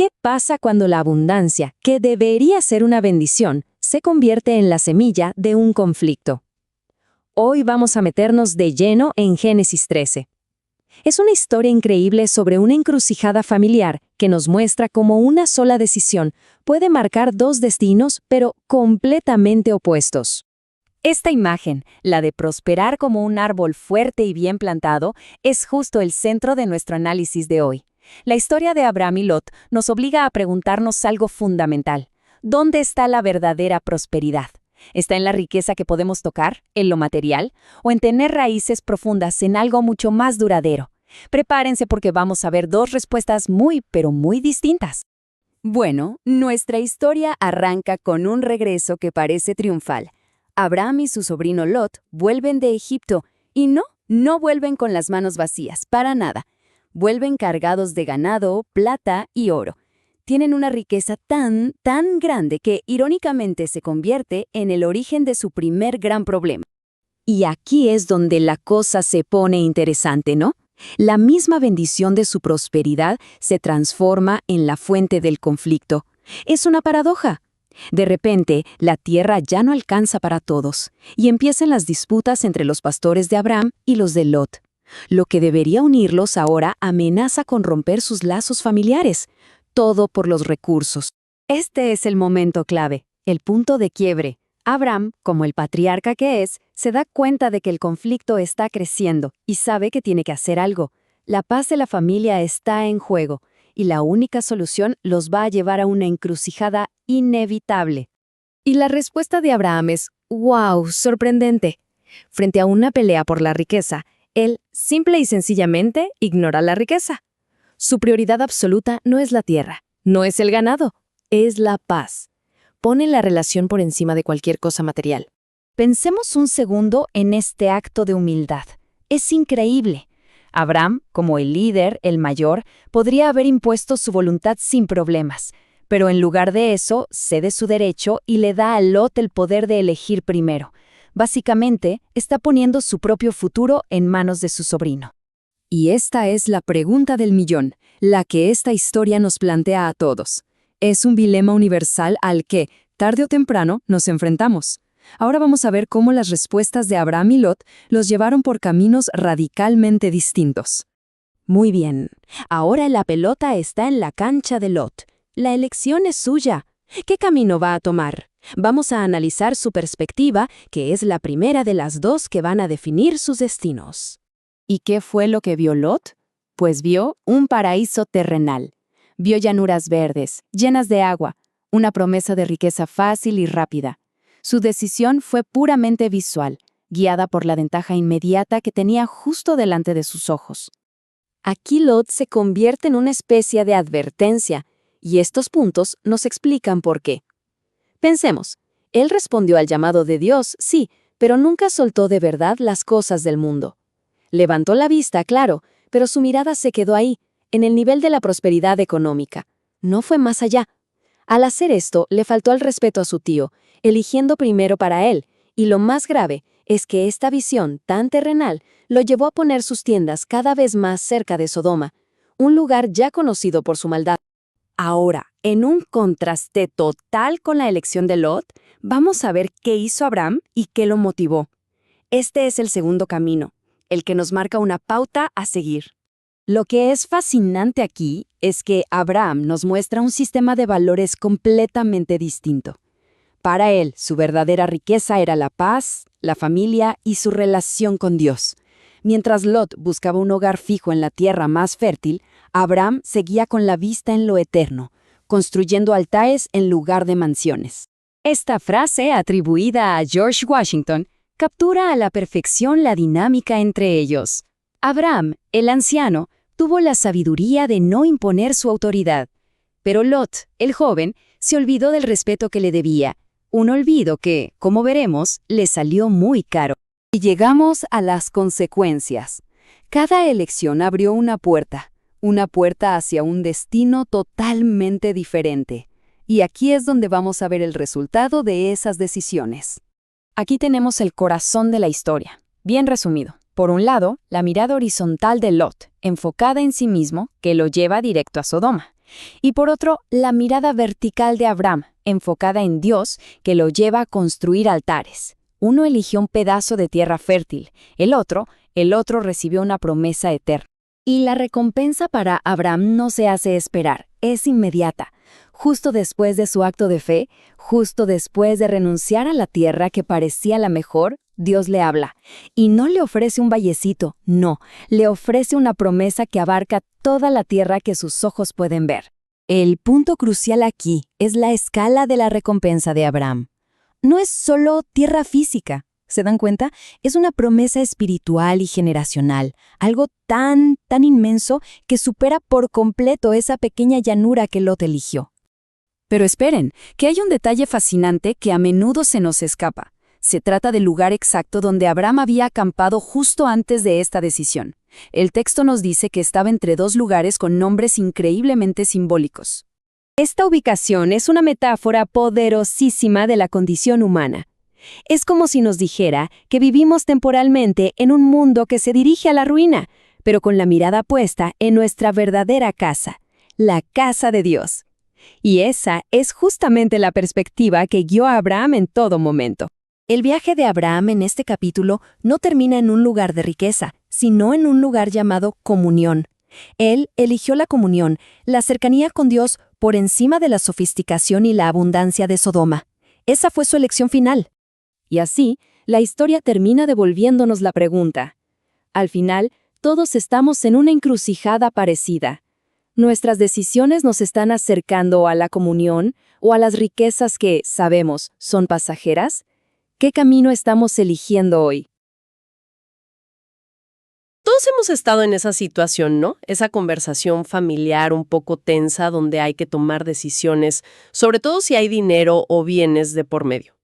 ¿Qué pasa cuando la abundancia, que debería ser una bendición, se convierte en la semilla de un conflicto? Hoy vamos a meternos de lleno en Génesis 13. Es una historia increíble sobre una encrucijada familiar que nos muestra cómo una sola decisión puede marcar dos destinos, pero completamente opuestos. Esta imagen, la de prosperar como un árbol fuerte y bien plantado, es justo el centro de nuestro análisis de hoy. La historia de Abraham y Lot nos obliga a preguntarnos algo fundamental. ¿Dónde está la verdadera prosperidad? ¿Está en la riqueza que podemos tocar, en lo material, o en tener raíces profundas en algo mucho más duradero? Prepárense porque vamos a ver dos respuestas pero muy distintas. Bueno, nuestra historia arranca con un regreso que parece triunfal. Abraham y su sobrino Lot vuelven de Egipto y no vuelven con las manos vacías, para nada. Vuelven cargados de ganado, plata y oro. Tienen una riqueza tan grande que irónicamente se convierte en el origen de su primer gran problema. Y aquí es donde la cosa se pone interesante, ¿no? La misma bendición de su prosperidad se transforma en la fuente del conflicto. Es una paradoja. De repente, la tierra ya no alcanza para todos, y empiezan las disputas entre los pastores de Abraham y los de Lot. Lo que debería unirlos ahora amenaza con romper sus lazos familiares, todo por los recursos. Este es el momento clave, el punto de quiebre. Abraham, como el patriarca que es, se da cuenta de que el conflicto está creciendo y sabe que tiene que hacer algo. La paz de la familia está en juego, y la única solución los va a llevar a una encrucijada inevitable. Y la respuesta de Abraham es, ¡wow!, sorprendente. Frente a una pelea por la riqueza, él simple y sencillamente ignora la riqueza. Su prioridad absoluta no es la tierra, no es el ganado, es la paz. Pone la relación por encima de cualquier cosa material. Pensemos un segundo en este acto de humildad. Es increíble. Abraham, como el líder, el mayor, podría haber impuesto su voluntad sin problemas, pero en lugar de eso, cede su derecho y le da a Lot el poder de elegir primero. Básicamente, está poniendo su propio futuro en manos de su sobrino. Y esta es la pregunta del millón, la que esta historia nos plantea a todos. Es un dilema universal al que, tarde o temprano, nos enfrentamos. Ahora vamos a ver cómo las respuestas de Abraham y Lot los llevaron por caminos radicalmente distintos. Muy bien, ahora la pelota está en la cancha de Lot. La elección es suya. ¿Qué camino va a tomar? Vamos a analizar su perspectiva, que es la primera de las dos que van a definir sus destinos. ¿Y qué fue lo que vio Lot? Pues vio un paraíso terrenal. Vio llanuras verdes, llenas de agua, una promesa de riqueza fácil y rápida. Su decisión fue puramente visual, guiada por la ventaja inmediata que tenía justo delante de sus ojos. Aquí Lot se convierte en una especie de advertencia, y estos puntos nos explican por qué. Pensemos, él respondió al llamado de Dios, sí, pero nunca soltó de verdad las cosas del mundo. Levantó la vista, claro, pero su mirada se quedó ahí, en el nivel de la prosperidad económica. No fue más allá. Al hacer esto, le faltó el respeto a su tío, eligiendo primero para él, y lo más grave es que esta visión tan terrenal lo llevó a poner sus tiendas cada vez más cerca de Sodoma, un lugar ya conocido por su maldad. Ahora, en un contraste total con la elección de Lot, vamos a ver qué hizo Abraham y qué lo motivó. Este es el segundo camino, el que nos marca una pauta a seguir. Lo que es fascinante aquí es que Abraham nos muestra un sistema de valores completamente distinto. Para él, su verdadera riqueza era la paz, la familia y su relación con Dios. Mientras Lot buscaba un hogar fijo en la tierra más fértil, Abraham seguía con la vista en lo eterno, construyendo altares en lugar de mansiones. Esta frase, atribuida a George Washington, captura a la perfección la dinámica entre ellos. Abraham, el anciano, tuvo la sabiduría de no imponer su autoridad, pero Lot, el joven, se olvidó del respeto que le debía, un olvido que, como veremos, le salió muy caro. Y llegamos a las consecuencias. Cada elección abrió una puerta hacia un destino totalmente diferente. Y aquí es donde vamos a ver el resultado de esas decisiones. Aquí tenemos el corazón de la historia, bien resumido. Por un lado, la mirada horizontal de Lot, enfocada en sí mismo, que lo lleva directo a Sodoma. Y por otro, la mirada vertical de Abraham, enfocada en Dios, que lo lleva a construir altares. Uno eligió un pedazo de tierra fértil, el otro recibió una promesa eterna. Y la recompensa para Abraham no se hace esperar, es inmediata. Justo después de su acto de fe, justo después de renunciar a la tierra que parecía la mejor, Dios le habla. Y no le ofrece un vallecito, no, le ofrece una promesa que abarca toda la tierra que sus ojos pueden ver. El punto crucial aquí es la escala de la recompensa de Abraham. No es solo tierra física, ¿se dan cuenta? Es una promesa espiritual y generacional, algo tan inmenso que supera por completo esa pequeña llanura que Lot eligió. Pero esperen, que hay un detalle fascinante que a menudo se nos escapa. Se trata del lugar exacto donde Abraham había acampado justo antes de esta decisión. El texto nos dice que estaba entre dos lugares con nombres increíblemente simbólicos. Esta ubicación es una metáfora poderosísima de la condición humana. Es como si nos dijera que vivimos temporalmente en un mundo que se dirige a la ruina, pero con la mirada puesta en nuestra verdadera casa, la casa de Dios. Y esa es justamente la perspectiva que guió a Abraham en todo momento. El viaje de Abraham en este capítulo no termina en un lugar de riqueza, sino en un lugar llamado comunión. Él eligió la comunión, la cercanía con Dios por encima de la sofisticación y la abundancia de Sodoma. Esa fue su elección final. Y así, la historia termina devolviéndonos la pregunta. Al final, todos estamos en una encrucijada parecida. ¿Nuestras decisiones nos están acercando a la comunión o a las riquezas que, sabemos, son pasajeras? ¿Qué camino estamos eligiendo hoy? Todos hemos estado en esa situación, ¿no? Esa conversación familiar un poco tensa donde hay que tomar decisiones, sobre todo si hay dinero o bienes de por medio.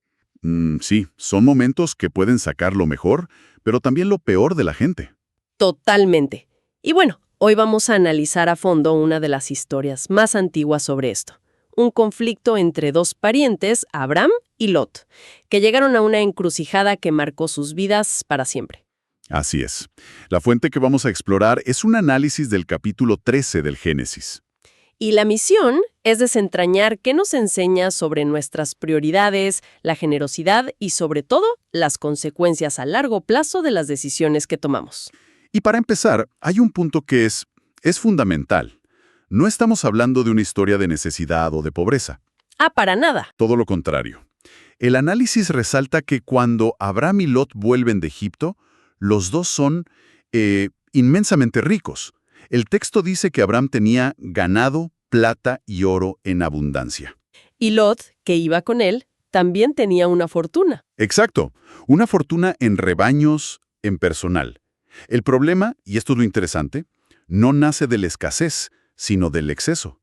Sí, son momentos que pueden sacar lo mejor, pero también lo peor de la gente. Totalmente. Y bueno, hoy vamos a analizar a fondo una de las historias más antiguas sobre esto. Un conflicto entre dos parientes, Abraham y Lot, que llegaron a una encrucijada que marcó sus vidas para siempre. Así es. La fuente que vamos a explorar es un análisis del capítulo 13 del Génesis. Y la misión es desentrañar qué nos enseña sobre nuestras prioridades, la generosidad y, sobre todo, las consecuencias a largo plazo de las decisiones que tomamos. Y para empezar, hay un punto que es fundamental. No estamos hablando de una historia de necesidad o de pobreza. Para nada. Todo lo contrario. El análisis resalta que cuando Abraham y Lot vuelven de Egipto, los dos son inmensamente ricos. El texto dice que Abraham tenía ganado, plata y oro en abundancia. Y Lot, que iba con él, también tenía una fortuna. Exacto. Una fortuna en rebaños, en personal. El problema, y esto es lo interesante, no nace de la escasez, sino del exceso.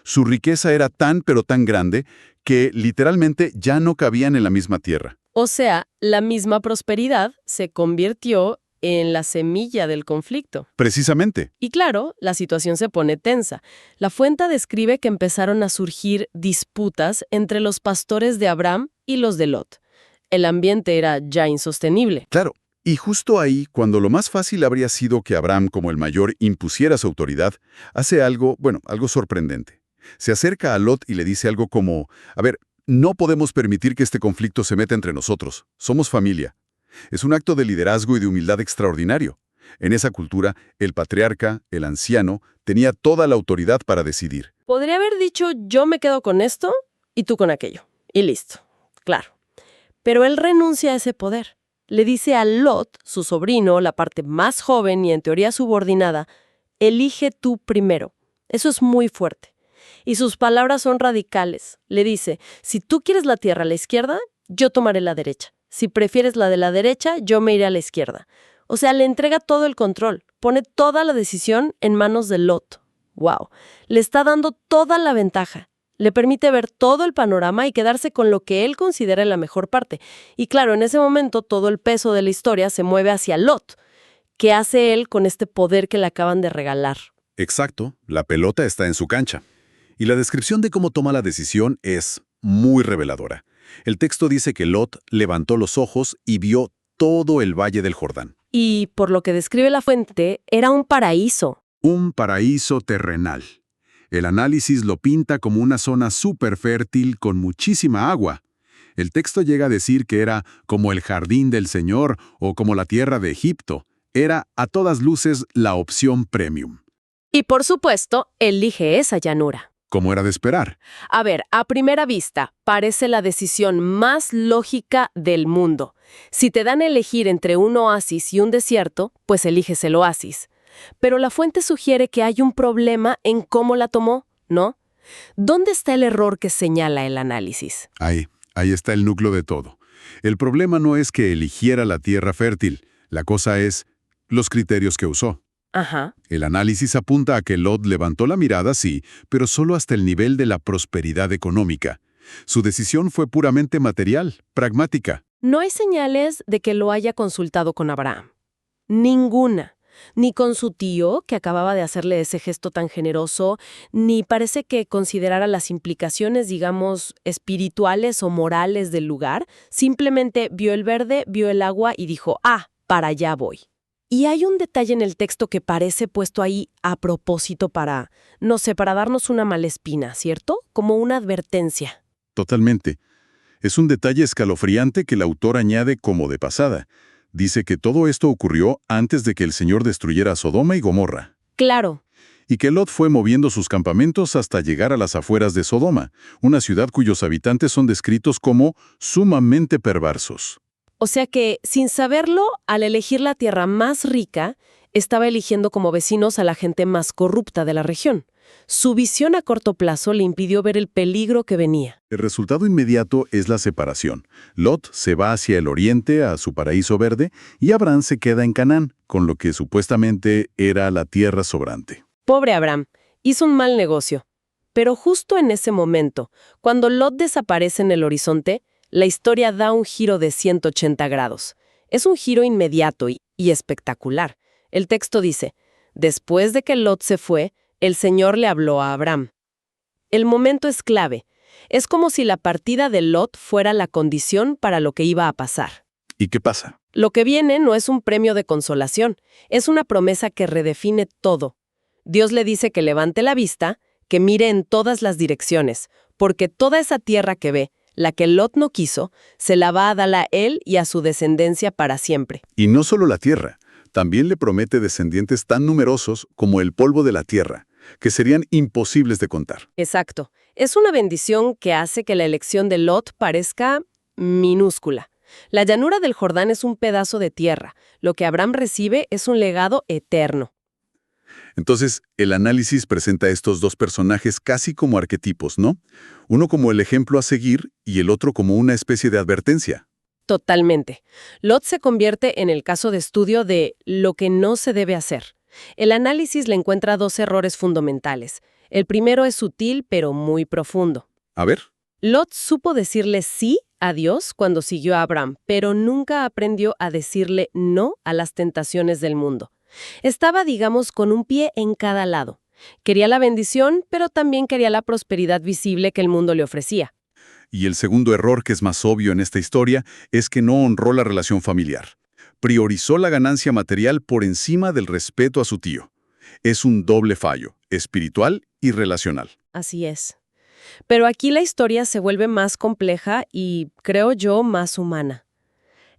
Su riqueza era tan pero tan grande que literalmente ya no cabían en la misma tierra. O sea, la misma prosperidad se convirtió en la semilla del conflicto. Precisamente. Y claro, la situación se pone tensa. La fuente describe que empezaron a surgir disputas entre los pastores de Abraham y los de Lot. El ambiente era ya insostenible. Claro. Y justo ahí, cuando lo más fácil habría sido que Abraham, como el mayor, impusiera su autoridad, hace algo sorprendente. Se acerca a Lot y le dice algo como, a ver, no podemos permitir que este conflicto se meta entre nosotros. Somos familia. Es un acto de liderazgo y de humildad extraordinario. En esa cultura, el patriarca, el anciano, tenía toda la autoridad para decidir. Podría haber dicho, yo me quedo con esto y tú con aquello. Y listo. Claro. Pero él renuncia a ese poder. Le dice a Lot, su sobrino, la parte más joven y en teoría subordinada, elige tú primero. Eso es muy fuerte. Y sus palabras son radicales. Le dice, si tú quieres la tierra a la izquierda, yo tomaré la derecha. Si prefieres la de la derecha, yo me iré a la izquierda. O sea, le entrega todo el control. Pone toda la decisión en manos de Lot. ¡Wow! Le está dando toda la ventaja. Le permite ver todo el panorama y quedarse con lo que él considera la mejor parte. Y claro, en ese momento todo el peso de la historia se mueve hacia Lot. ¿Qué hace él con este poder que le acaban de regalar? Exacto, la pelota está en su cancha. Y la descripción de cómo toma la decisión es muy reveladora. El texto dice que Lot levantó los ojos y vio todo el valle del Jordán. Y por lo que describe la fuente, era un paraíso. Un paraíso terrenal. El análisis lo pinta como una zona súper fértil con muchísima agua. El texto llega a decir que era como el jardín del Señor o como la tierra de Egipto. Era, a todas luces, la opción premium. Y por supuesto, elige esa llanura. Como era de esperar. A ver, a primera vista, parece la decisión más lógica del mundo. Si te dan a elegir entre un oasis y un desierto, pues eliges el oasis. Pero la fuente sugiere que hay un problema en cómo la tomó, ¿no? ¿Dónde está el error que señala el análisis? Ahí está el núcleo de todo. El problema no es que eligiera la tierra fértil. La cosa es los criterios que usó. Ajá. El análisis apunta a que Lot levantó la mirada, sí, pero solo hasta el nivel de la prosperidad económica. Su decisión fue puramente material, pragmática. No hay señales de que lo haya consultado con Abraham. Ninguna. Ni con su tío, que acababa de hacerle ese gesto tan generoso, ni parece que considerara las implicaciones, digamos, espirituales o morales del lugar. Simplemente vio el verde, vio el agua y dijo, para allá voy. Y hay un detalle en el texto que parece puesto ahí a propósito para, no sé, para darnos una mala espina, ¿cierto? Como una advertencia. Totalmente. Es un detalle escalofriante que el autor añade como de pasada. Dice que todo esto ocurrió antes de que el Señor destruyera Sodoma y Gomorra. Claro. Y que Lot fue moviendo sus campamentos hasta llegar a las afueras de Sodoma, una ciudad cuyos habitantes son descritos como sumamente perversos. O sea que, sin saberlo, al elegir la tierra más rica, estaba eligiendo como vecinos a la gente más corrupta de la región. Su visión a corto plazo le impidió ver el peligro que venía. El resultado inmediato es la separación. Lot se va hacia el oriente, a su paraíso verde, y Abraham se queda en Canaán, con lo que supuestamente era la tierra sobrante. Pobre Abraham, hizo un mal negocio. Pero justo en ese momento, cuando Lot desaparece en el horizonte, la historia da un giro de 180 grados. Es un giro inmediato y espectacular. El texto dice, después de que Lot se fue, el Señor le habló a Abraham. El momento es clave. Es como si la partida de Lot fuera la condición para lo que iba a pasar. ¿Y qué pasa? Lo que viene no es un premio de consolación, es una promesa que redefine todo. Dios le dice que levante la vista, que mire en todas las direcciones, porque toda esa tierra que ve, la que Lot no quiso, se la va a dar a él y a su descendencia para siempre. Y no solo la tierra, también le promete descendientes tan numerosos como el polvo de la tierra, que serían imposibles de contar. Exacto. Es una bendición que hace que la elección de Lot parezca minúscula. La llanura del Jordán es un pedazo de tierra. Lo que Abraham recibe es un legado eterno. Entonces, el análisis presenta a estos dos personajes casi como arquetipos, ¿no? Uno como el ejemplo a seguir y el otro como una especie de advertencia. Totalmente. Lot se convierte en el caso de estudio de lo que no se debe hacer. El análisis le encuentra dos errores fundamentales. El primero es sutil, pero muy profundo. A ver. Lot supo decirle sí a Dios cuando siguió a Abraham, pero nunca aprendió a decirle no a las tentaciones del mundo. Estaba, digamos, con un pie en cada lado. Quería la bendición, pero también quería la prosperidad visible que el mundo le ofrecía. Y el segundo error, que es más obvio en esta historia, es que no honró la relación familiar. Priorizó la ganancia material por encima del respeto a su tío. Es un doble fallo, espiritual y relacional. Así es. Pero aquí la historia se vuelve más compleja y, creo yo, más humana.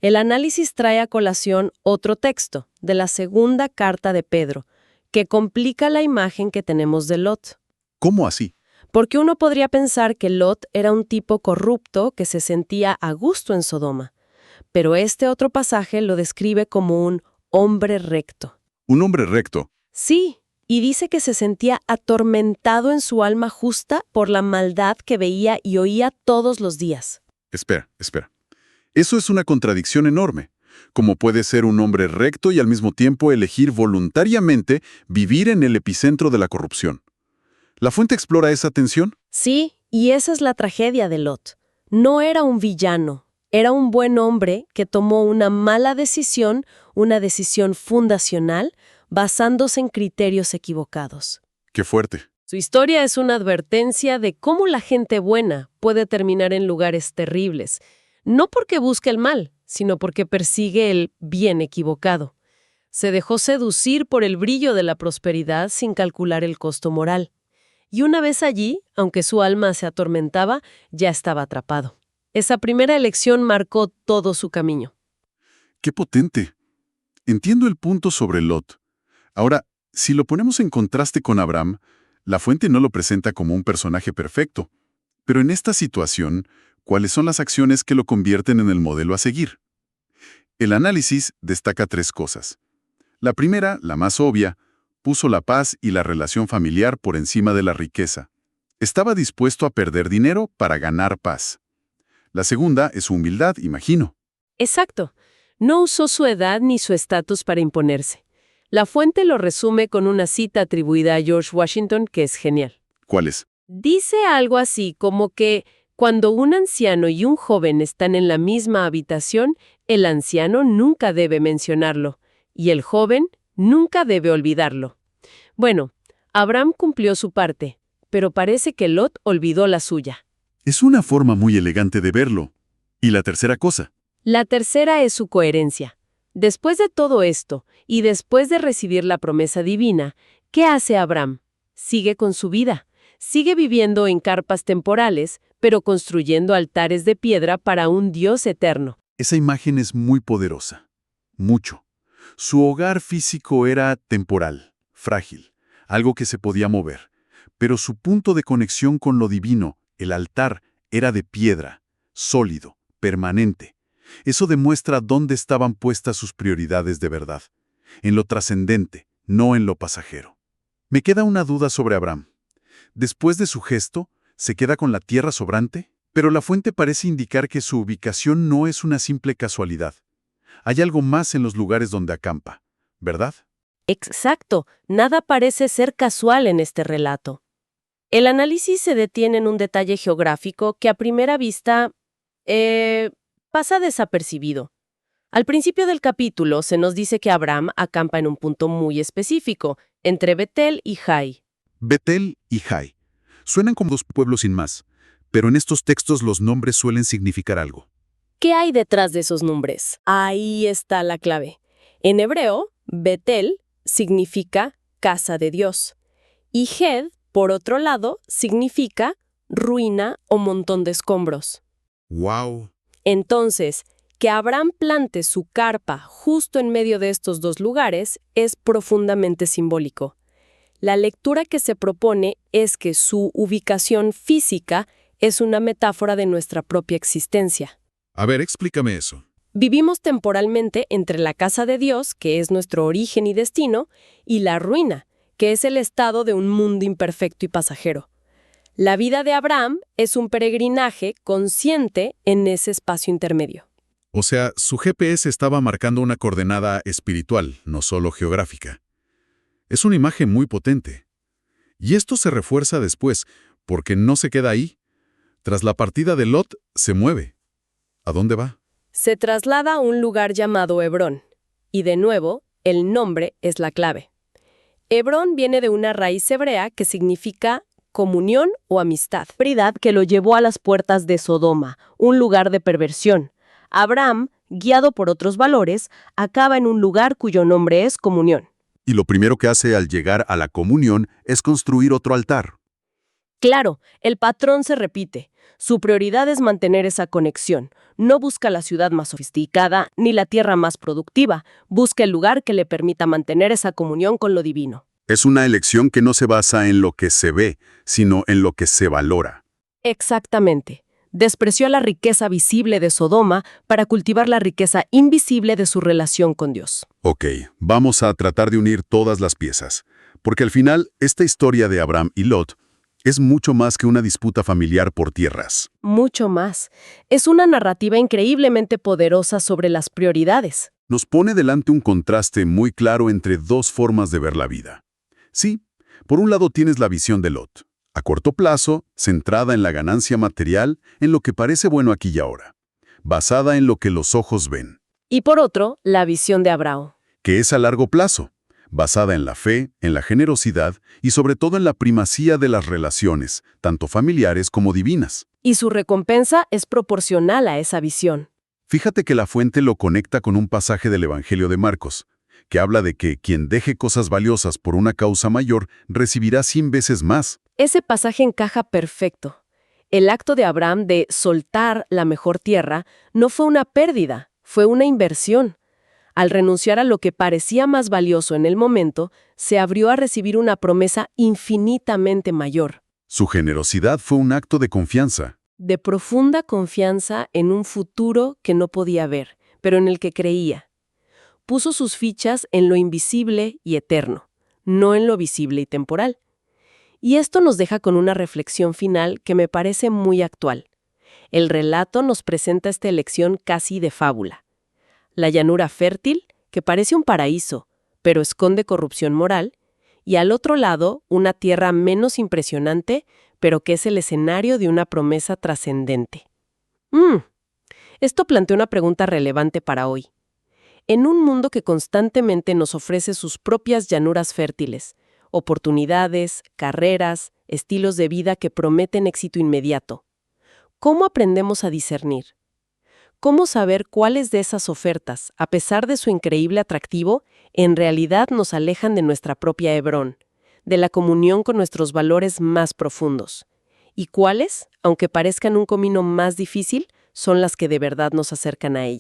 El análisis trae a colación otro texto, de la segunda carta de Pedro, que complica la imagen que tenemos de Lot. ¿Cómo así? Porque uno podría pensar que Lot era un tipo corrupto que se sentía a gusto en Sodoma, pero este otro pasaje lo describe como un hombre recto. ¿Un hombre recto? Sí, y dice que se sentía atormentado en su alma justa por la maldad que veía y oía todos los días. Espera. Eso es una contradicción enorme. ¿Cómo puede ser un hombre recto y al mismo tiempo elegir voluntariamente vivir en el epicentro de la corrupción? ¿La fuente explora esa tensión? Sí, y esa es la tragedia de Lot. No era un villano, era un buen hombre que tomó una mala decisión, una decisión fundacional, basándose en criterios equivocados. ¡Qué fuerte! Su historia es una advertencia de cómo la gente buena puede terminar en lugares terribles, no porque busque el mal, sino porque persigue el bien equivocado. Se dejó seducir por el brillo de la prosperidad sin calcular el costo moral. y una vez allí, aunque su alma se atormentaba, ya estaba atrapado. Esa primera elección marcó todo su camino. ¡Qué potente! Entiendo el punto sobre Lot. Ahora, si lo ponemos en contraste con Abraham, la fuente no lo presenta como un personaje perfecto. Pero en esta situación, ¿cuáles son las acciones que lo convierten en el modelo a seguir? El análisis destaca 3 cosas. La primera, la más obvia, puso la paz y la relación familiar por encima de la riqueza. Estaba dispuesto a perder dinero para ganar paz. La segunda es su humildad, imagino. Exacto. No usó su edad ni su estatus para imponerse. La fuente lo resume con una cita atribuida a George Washington que es genial. ¿Cuál es? Dice algo así como que cuando un anciano y un joven están en la misma habitación, el anciano nunca debe mencionarlo y el joven nunca debe olvidarlo. Bueno, Abraham cumplió su parte, pero parece que Lot olvidó la suya. Es una forma muy elegante de verlo. ¿Y la tercera cosa? La tercera es su coherencia. Después de todo esto, y después de recibir la promesa divina, ¿qué hace Abraham? Sigue con su vida. Sigue viviendo en carpas temporales, pero construyendo altares de piedra para un Dios eterno. Esa imagen es muy poderosa. Mucho. Su hogar físico era temporal, frágil, algo que se podía mover. Pero su punto de conexión con lo divino, el altar, era de piedra, sólido, permanente. Eso demuestra dónde estaban puestas sus prioridades de verdad. En lo trascendente, no en lo pasajero. Me queda una duda sobre Abraham. Después de su gesto, ¿se queda con la tierra sobrante? Pero la fuente parece indicar que su ubicación no es una simple casualidad. Hay algo más en los lugares donde acampa, ¿verdad? Exacto, nada parece ser casual en este relato. El análisis se detiene en un detalle geográfico que a primera vista pasa desapercibido. Al principio del capítulo se nos dice que Abraham acampa en un punto muy específico, entre Betel y Jai. Betel y Jai. Suenan como 2 pueblos sin más, pero en estos textos los nombres suelen significar algo. ¿Qué hay detrás de esos nombres? Ahí está la clave. En hebreo, Betel significa casa de Dios y Hed, por otro lado, significa ruina o montón de escombros. ¡Wow! Entonces, que Abraham plante su carpa justo en medio de estos 2 lugares es profundamente simbólico. La lectura que se propone es que su ubicación física es una metáfora de nuestra propia existencia. A ver, explícame eso. Vivimos temporalmente entre la casa de Dios, que es nuestro origen y destino, y la ruina, que es el estado de un mundo imperfecto y pasajero. La vida de Abraham es un peregrinaje consciente en ese espacio intermedio. O sea, su GPS estaba marcando una coordenada espiritual, no solo geográfica. Es una imagen muy potente. Y esto se refuerza después, porque no se queda ahí. Tras la partida de Lot, se mueve. ¿A dónde va? Se traslada a un lugar llamado Hebrón. Y de nuevo, el nombre es la clave. Hebrón viene de una raíz hebrea que significa comunión o amistad. Que lo llevó a las puertas de Sodoma, un lugar de perversión. Abraham, guiado por otros valores, acaba en un lugar cuyo nombre es comunión. Y lo primero que hace al llegar a la comunión es construir otro altar. Claro, el patrón se repite. Su prioridad es mantener esa conexión. No busca la ciudad más sofisticada ni la tierra más productiva. Busca el lugar que le permita mantener esa comunión con lo divino. Es una elección que no se basa en lo que se ve, sino en lo que se valora. Exactamente. Despreció la riqueza visible de Sodoma para cultivar la riqueza invisible de su relación con Dios. Ok, vamos a tratar de unir todas las piezas, porque al final, esta historia de Abraham y Lot es mucho más que una disputa familiar por tierras. Mucho más. Es una narrativa increíblemente poderosa sobre las prioridades. Nos pone delante un contraste muy claro entre 2 formas de ver la vida. Sí, por un lado tienes la visión de Lot, a corto plazo, centrada en la ganancia material, en lo que parece bueno aquí y ahora, basada en lo que los ojos ven. Y por otro, la visión de Abraham. Que es a largo plazo, basada en la fe, en la generosidad y sobre todo en la primacía de las relaciones, tanto familiares como divinas. Y su recompensa es proporcional a esa visión. Fíjate que la fuente lo conecta con un pasaje del Evangelio de Marcos, que habla de que quien deje cosas valiosas por una causa mayor recibirá 100 veces más. Ese pasaje encaja perfecto. El acto de Abraham de soltar la mejor tierra no fue una pérdida, fue una inversión. Al renunciar a lo que parecía más valioso en el momento, se abrió a recibir una promesa infinitamente mayor, Su generosidad fue un acto de confianza. de profunda confianza en un futuro que no podía ver, pero en el que creía. Puso sus fichas en lo invisible y eterno, no en lo visible y temporal. Y esto nos deja con una reflexión final que me parece muy actual. El relato nos presenta esta elección casi de fábula. La llanura fértil, que parece un paraíso, pero esconde corrupción moral, y al otro lado, una tierra menos impresionante, pero que es el escenario de una promesa trascendente. Esto plantea una pregunta relevante para hoy. En un mundo que constantemente nos ofrece sus propias llanuras fértiles, oportunidades, carreras, estilos de vida que prometen éxito inmediato, ¿cómo aprendemos a discernir? ¿Cómo saber cuáles de esas ofertas, a pesar de su increíble atractivo, en realidad nos alejan de nuestra propia Hebrón, de la comunión con nuestros valores más profundos? ¿Y cuáles, aunque parezcan un camino más difícil, son las que de verdad nos acercan a ella?